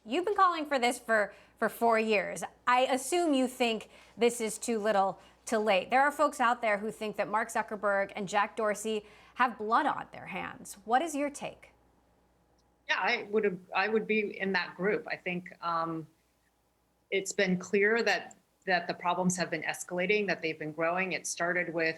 you've been calling for this for 4 years. I assume you think this is too little too late. There are folks out there who think that Mark Zuckerberg and Jack Dorsey have blood on their hands. What is your take? Yeah, I would be in that group. I think it's been clear that the problems have been escalating, that they've been growing. It started with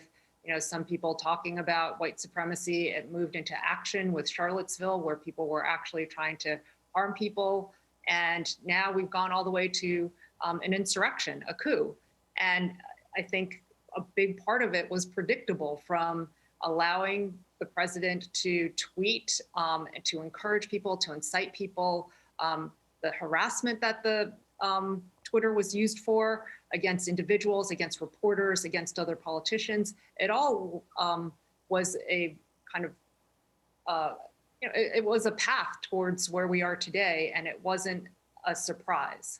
some people talking about white supremacy. It moved into action with Charlottesville, where people were actually trying to harm people. And now we've gone all the way to an insurrection, a coup. And I think a big part of it was predictable, from allowing the president to tweet and to encourage people, to incite people, the harassment that the Twitter was used for against individuals, against reporters, against other politicians. It all was a kind of, it was a path towards where we are today, and it wasn't a surprise.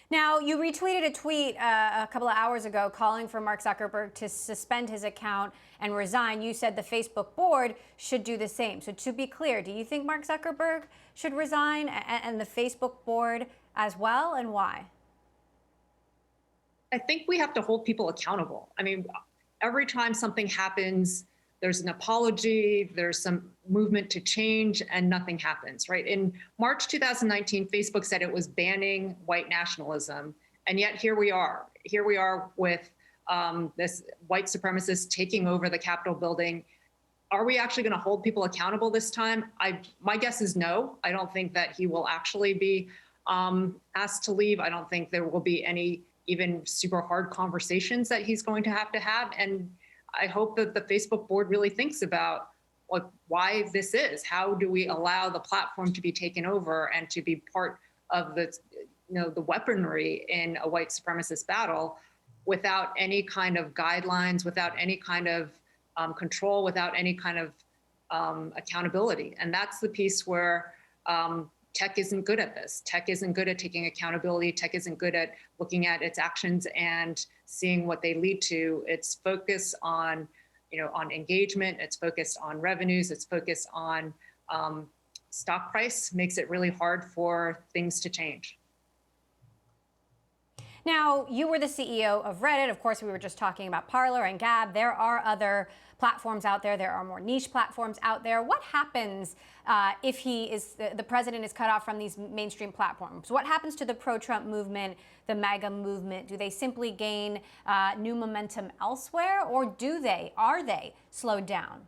Now, you retweeted a tweet a couple of hours ago calling for Mark Zuckerberg to suspend his account and resign. You said the Facebook board should do the same. So to be clear, do you think Mark Zuckerberg should resign and the Facebook board as well, and why? I think we have to hold people accountable. I mean, every time something happens, there's an apology, there's some movement to change, and nothing happens, right? In March 2019, Facebook said it was banning white nationalism, and yet here we are. Here we are with this white supremacist taking over the Capitol building. Are we actually going to hold people accountable this time? My guess is no. I don't think that he will actually be asked to leave. I don't think there will be any even super hard conversations that he's going to have. And I hope that the Facebook board really thinks about why this is. How do we allow the platform to be taken over and to be part of the weaponry in a white supremacist battle without any kind of guidelines, without any kind of control, without any kind of accountability? And that's the piece where tech isn't good at this. Tech isn't good at taking accountability. Tech isn't good at looking at its actions and seeing what they lead to. It's focused on, on engagement. It's focused on revenues. It's focused on stock price. Makes it really hard for things to change. Now, you were the CEO of Reddit. Of course, we were just talking about Parler and Gab. There are other platforms out there. There are more niche platforms out there. What happens if the president is cut off from these mainstream platforms? What happens to the pro-Trump movement, the MAGA movement? Do they simply gain new momentum elsewhere, or are they slowed down?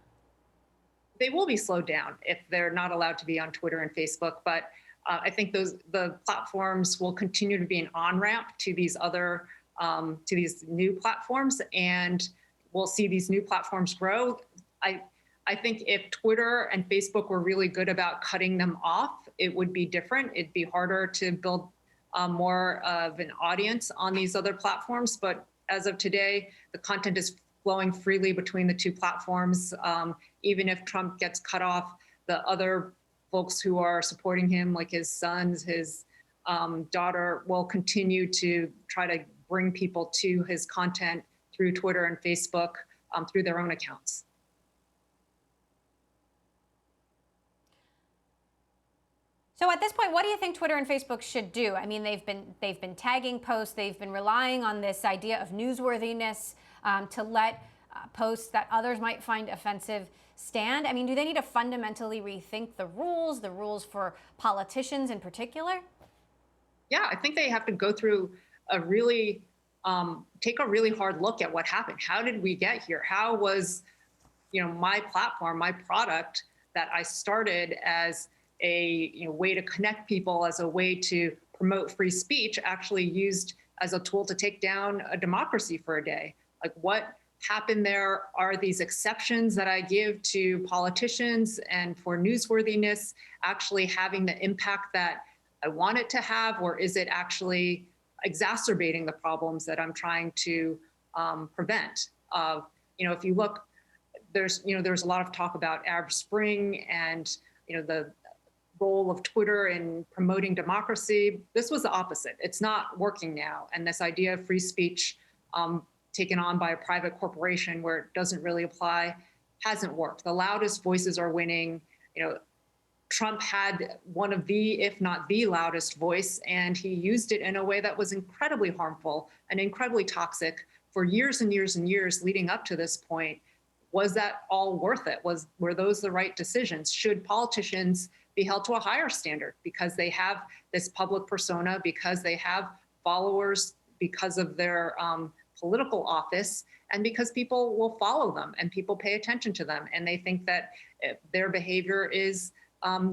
They will be slowed down if they're not allowed to be on Twitter and Facebook. But I think the platforms will continue to be an on-ramp to these other, to these new platforms, and we'll see these new platforms grow. I think if Twitter and Facebook were really good about cutting them off, it would be different. It'd be harder to build more of an audience on these other platforms. But as of today, the content is flowing freely between the two platforms. Even if Trump gets cut off, the other folks who are supporting him, like his sons, his daughter, will continue to try to bring people to his content through Twitter and Facebook, through their own accounts. So at this point, what do you think Twitter and Facebook should do? I mean, they've been tagging posts. They've been relying on this idea of newsworthiness to let posts that others might find offensive stand. I mean, do they need to fundamentally rethink the rules for politicians in particular? Yeah, I think they have to go through take a really hard look at what happened. How did we get here? How was, my platform, my product that I started as a way to connect people, as a way to promote free speech, actually used as a tool to take down a democracy for a day? Like, what happened there? Are these exceptions that I give to politicians and for newsworthiness actually having the impact that I want it to have, or is it actually exacerbating the problems that I'm trying to prevent? If you look, there's a lot of talk about Arab Spring and the role of Twitter in promoting democracy. This was the opposite. It's not working now, and this idea of free speech taken on by a private corporation where it doesn't really apply hasn't worked. The loudest voices are winning. Trump had one of the, if not the loudest voice, and he used it in a way that was incredibly harmful and incredibly toxic for years and years and years leading up to this point. Was that all worth it? Were those the right decisions? Should politicians be held to a higher standard because they have this public persona, because they have followers, because of their political office, and because people will follow them and people pay attention to them, and they think that their behavior is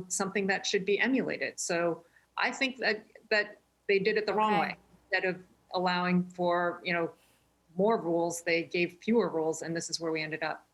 something that should be emulated. So I think that they did it the wrong way. Instead of allowing for more rules, they gave fewer rules, and this is where we ended up.